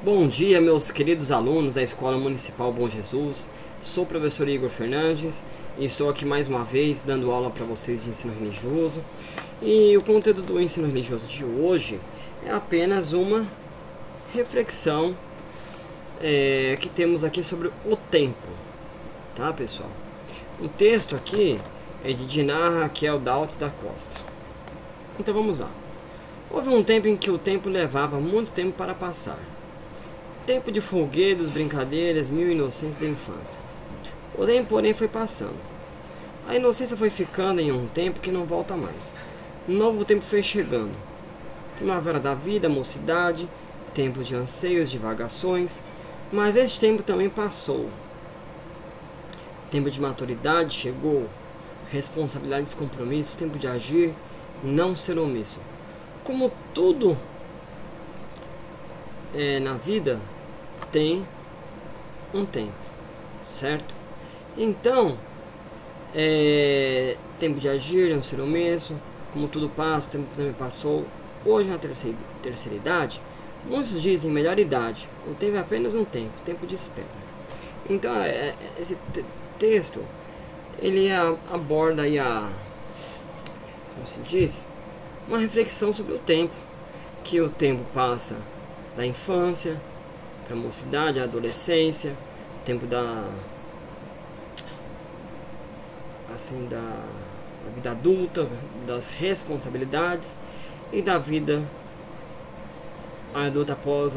Bom dia, meus queridos alunos da Escola Municipal Bom Jesus. Sou o professor Igor Fernandes e estou aqui mais uma vez dando aula para vocês de ensino religioso. E o conteúdo do ensino religioso de hoje é apenas uma reflexão que temos aqui sobre o tempo, tá, pessoal? O texto aqui é de Dinar Raquel Daltz da Costa. Então vamos lá. Houve um tempo em que o tempo levava muito tempo para passar. Tempo de folguedos, brincadeiras, mil inocências da infância. O tempo, porém, foi passando. A inocência foi ficando em um tempo que não volta mais. Um novo tempo foi chegando. Primavera da vida, mocidade, tempo de anseios, divagações. Mas este tempo também passou. Tempo de maturidade chegou. Responsabilidades, compromissos, tempo de agir, não ser omisso. Como tudo na vida, tem um tempo, certo? Então, tempo de agir, não ser omisso, como tudo passa, o tempo também passou. Hoje, na terceira idade, muitos dizem melhor idade, o tempo é apenas um tempo, tempo de espera. Então, esse texto, ele aborda aí como se diz, uma reflexão sobre o tempo, que o tempo passa da infância para a mocidade, a adolescência, tempo da vida adulta, das responsabilidades e da vida adulta após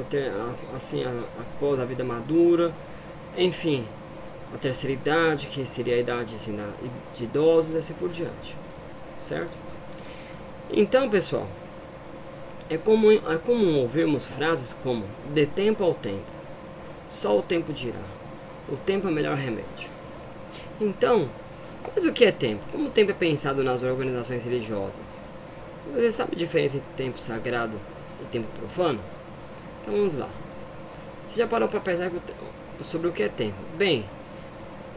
a vida madura, enfim, a terceira idade, que seria a idade de idosos e assim por diante, certo? Então, pessoal, é comum ouvirmos frases como "dê tempo ao tempo", "só o tempo dirá", "o tempo é o melhor remédio". Então, mas o que é tempo? Como o tempo é pensado nas organizações religiosas? Você sabe a diferença entre tempo sagrado e tempo profano? Então vamos lá. Você já parou para pensar sobre o que é tempo? Bem,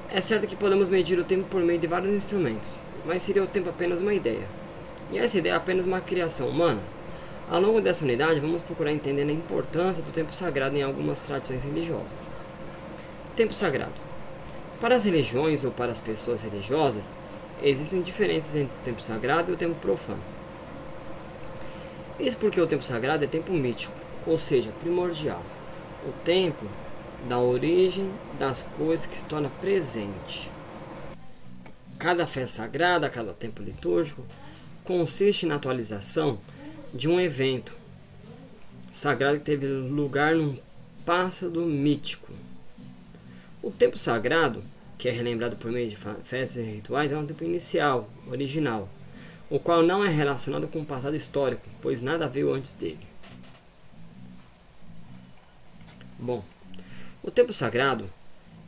é certo que podemos medir o tempo por meio de vários instrumentos, mas seria o tempo apenas uma ideia. E essa ideia é apenas uma criação humana? Ao longo dessa unidade, vamos procurar entender a importância do tempo sagrado em algumas tradições religiosas. Tempo sagrado. Para as religiões ou para as pessoas religiosas, existem diferenças entre o tempo sagrado e o tempo profano. Isso porque o tempo sagrado é tempo mítico, ou seja, primordial. O tempo dá origem das coisas que se torna presente. Cada festa sagrada, cada tempo litúrgico, consiste na atualização de um evento sagrado que teve lugar num passado mítico. O tempo sagrado, que é relembrado por meio de festas e rituais, é um tempo inicial, original, o qual não é relacionado com o passado histórico, pois nada veio antes dele. Bom, o tempo sagrado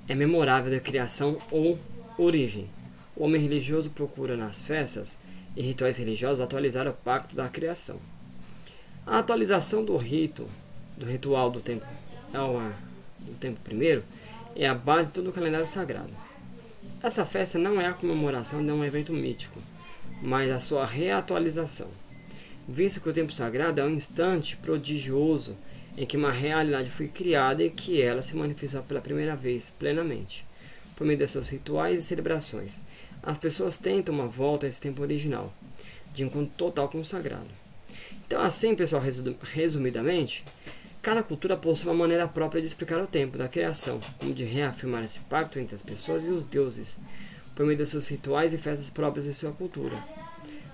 é memorável da criação ou origem. O homem religioso procura nas festas e rituais religiosos atualizar o pacto da criação. A atualização do ritual do tempo primeiro, é a base de todo o calendário sagrado. Essa festa não é a comemoração de um evento mítico, mas a sua reatualização, visto que o tempo sagrado é um instante prodigioso em que uma realidade foi criada e que ela se manifestou pela primeira vez plenamente, por meio de seus rituais e celebrações. As pessoas tentam uma volta a esse tempo original, de encontro total com o sagrado. Então, assim, pessoal, resumidamente, cada cultura possui uma maneira própria de explicar o tempo da criação, como de reafirmar esse pacto entre as pessoas e os deuses, por meio de seus rituais e festas próprias de sua cultura.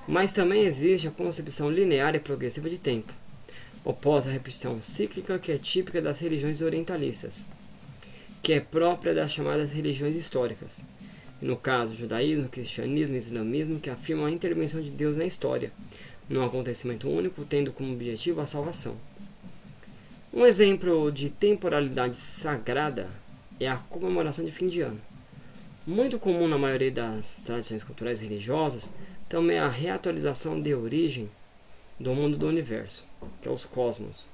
Mas também existe a concepção linear e progressiva de tempo, oposta à repetição cíclica que é típica das religiões orientalistas, que é própria das chamadas religiões históricas. No caso, judaísmo, cristianismo e islamismo, que afirmam a intervenção de Deus na história, num acontecimento único, tendo como objetivo a salvação. Um exemplo de temporalidade sagrada é a comemoração de fim de ano. Muito comum na maioria das tradições culturais e religiosas, também é a reatualização de origem do mundo do universo, que é os cosmos.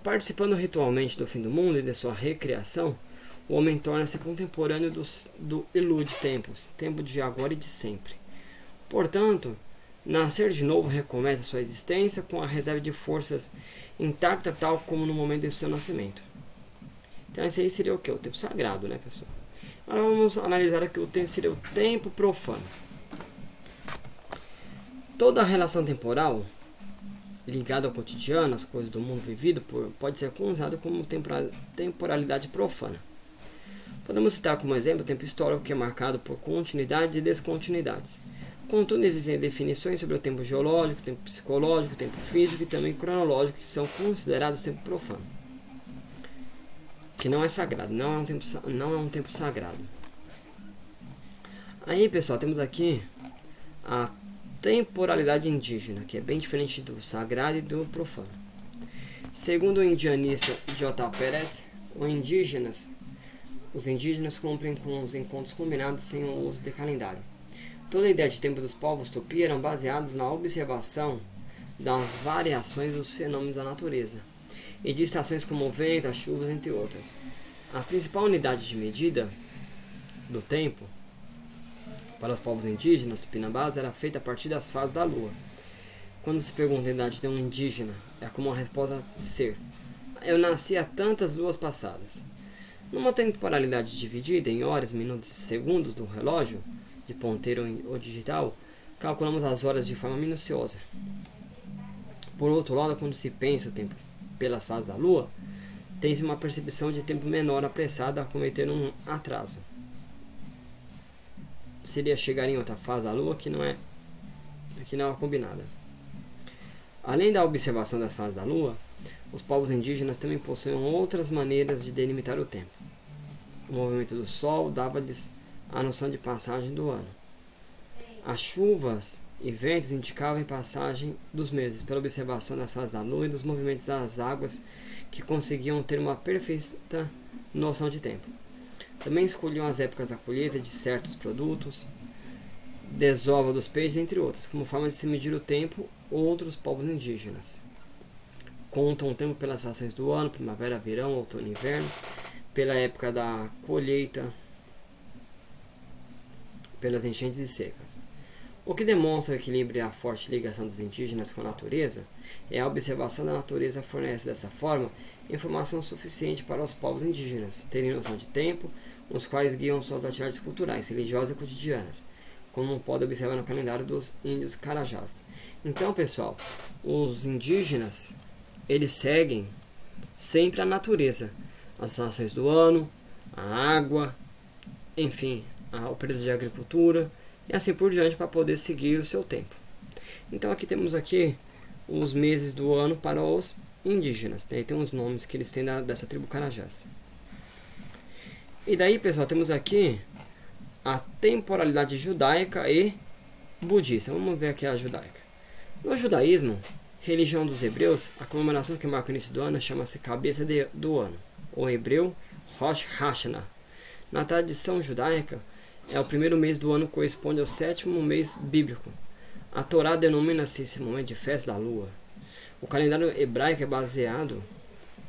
Participando ritualmente do fim do mundo e de sua recriação, o homem torna-se contemporâneo do ilude tempos, tempo de agora e de sempre. Portanto, Nascer de novo recomeça sua existência com a reserva de forças intacta, tal como no momento do seu nascimento. Então esse aí seria o que? O tempo sagrado, né, pessoal? Agora vamos analisar aqui o tempo, seria o tempo profano. Toda a relação temporal ligada ao cotidiano, às coisas do mundo vivido, pode ser usada como temporalidade profana. Podemos citar como exemplo o tempo histórico, que é marcado por continuidades e descontinuidades. Contudo, existem definições sobre o tempo geológico, tempo psicológico, tempo físico e também cronológico, que são considerados tempo profano, que não é sagrado, não é um tempo sagrado. Aí, pessoal, temos aqui a temporalidade indígena, que é bem diferente do sagrado e do profano. Segundo o indianista J. Peret, os indígenas cumprem com os encontros combinados sem o uso de calendário. Toda a ideia de tempo dos povos tupi eram baseadas na observação das variações dos fenômenos da natureza e de estações como o vento, as chuvas, entre outras. A principal unidade de medida do tempo para os povos indígenas tupinambás era feita a partir das fases da lua. Quando se pergunta a idade de um indígena, é como a resposta ser: eu nasci há tantas luas passadas. Numa temporalidade dividida em horas, minutos e segundos do relógio, de ponteiro ou digital, calculamos as horas de forma minuciosa. Por outro lado, quando se pensa o tempo pelas fases da lua, tem-se uma percepção de tempo menor apressada a cometer um atraso. Seria chegar em outra fase da lua que não é combinada. Além da observação das fases da lua, os povos indígenas também possuem outras maneiras de delimitar o tempo. O movimento do sol dava-lhes a noção de passagem do ano. As chuvas e ventos indicavam a passagem dos meses pela observação das fases da lua e dos movimentos das águas, que conseguiam ter uma perfeita noção de tempo. Também escolhiam as épocas da colheita de certos produtos, desova dos peixes, entre outros, como forma de se medir o tempo. Outros povos indígenas contam o tempo pelas estações do ano: primavera, verão, outono e inverno, pela época da colheita, pelas enchentes e secas. O que demonstra o equilíbrio e a forte ligação dos indígenas com a natureza é a observação da natureza. Fornece dessa forma informação suficiente para os povos indígenas terem noção de tempo, os quais guiam suas atividades culturais, religiosas e cotidianas, como pode observar no calendário dos índios Carajás. Então, pessoal, os indígenas, eles seguem sempre a natureza, as estações do ano, a água, enfim, o período de agricultura e assim por diante, para poder seguir o seu tempo. Então aqui temos os meses do ano para os indígenas, né? Tem os nomes que eles têm dessa tribo Carajás. E daí, pessoal, temos aqui a temporalidade judaica e budista. Vamos ver aqui a judaica. No judaísmo, religião dos hebreus, a comemoração que marca o início do ano chama-se cabeça do ano, ou hebreu Rosh Hashanah. Na tradição judaica, o primeiro mês do ano corresponde ao sétimo mês bíblico. A Torá denomina-se esse momento de festa da lua. O calendário hebraico é baseado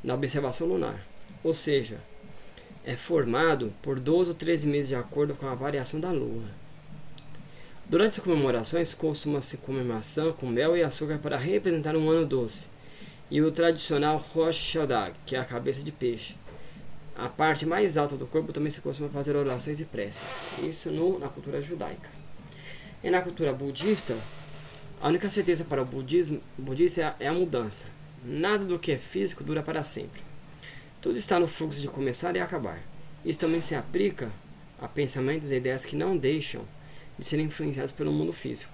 na observação lunar, ou seja, é formado por 12 ou 13 meses de acordo com a variação da lua. Durante as comemorações, costuma-se comemoração com mel e açúcar para representar um ano doce, e o tradicional Rosh Hashanah, que é a cabeça de peixe. A parte mais alta do corpo também se costuma fazer orações e preces. Isso na cultura judaica. E na cultura budista, a única certeza para o budista é a mudança. Nada do que é físico dura para sempre. Tudo está no fluxo de começar e acabar. Isso também se aplica a pensamentos e ideias que não deixam de serem influenciados pelo mundo físico.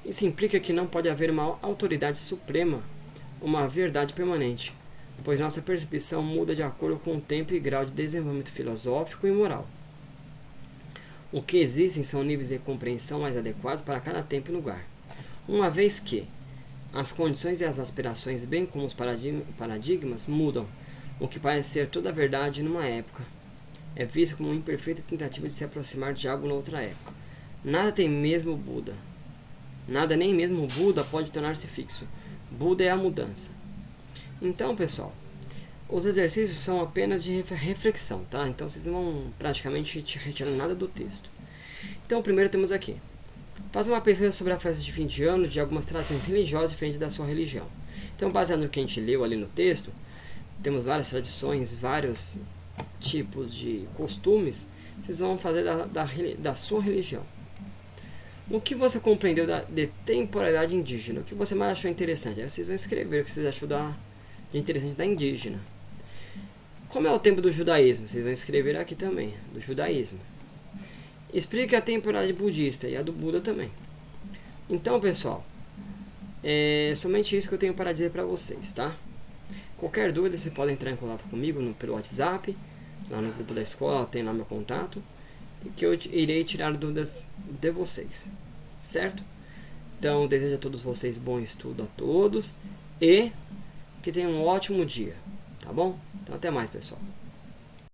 Isso implica que não pode haver uma autoridade suprema, uma verdade permanente, pois nossa percepção muda de acordo com o tempo e grau de desenvolvimento filosófico e moral. O que existem são níveis de compreensão mais adequados para cada tempo e lugar, uma vez que as condições e as aspirações, bem como os paradigmas, mudam. O que parece ser toda a verdade numa época é visto como uma imperfeita tentativa de se aproximar de algo na outra época. Nada tem mesmo Buda. Nada, nem mesmo Buda, pode tornar-se fixo. Buda é a mudança. Então, pessoal, os exercícios são apenas de reflexão, tá? Então vocês não vão praticamente retirar nada do texto. Então, primeiro temos aqui: Faça uma pesquisa sobre a festa de fim de ano de algumas tradições religiosas diferentes da sua religião. Então, baseado no que a gente leu ali no texto, temos várias tradições, vários tipos de costumes. Vocês vão fazer da sua religião. O que você compreendeu de temporalidade indígena? O que você mais achou interessante? Aí vocês vão escrever o que vocês achou de interessante da indígena. Como é o tempo do judaísmo? Vocês vão escrever aqui também, do judaísmo. Explique a temporalidade budista e a do Buda também. Então, pessoal, é somente isso que eu tenho para dizer para vocês, tá? Qualquer dúvida, você pode entrar em contato comigo pelo WhatsApp, lá no grupo da escola, tem lá meu contato, que eu irei tirar dúvidas de vocês, certo? Então, desejo a todos vocês bom estudo a todos e que tenham um ótimo dia, tá bom? Então, até mais, pessoal.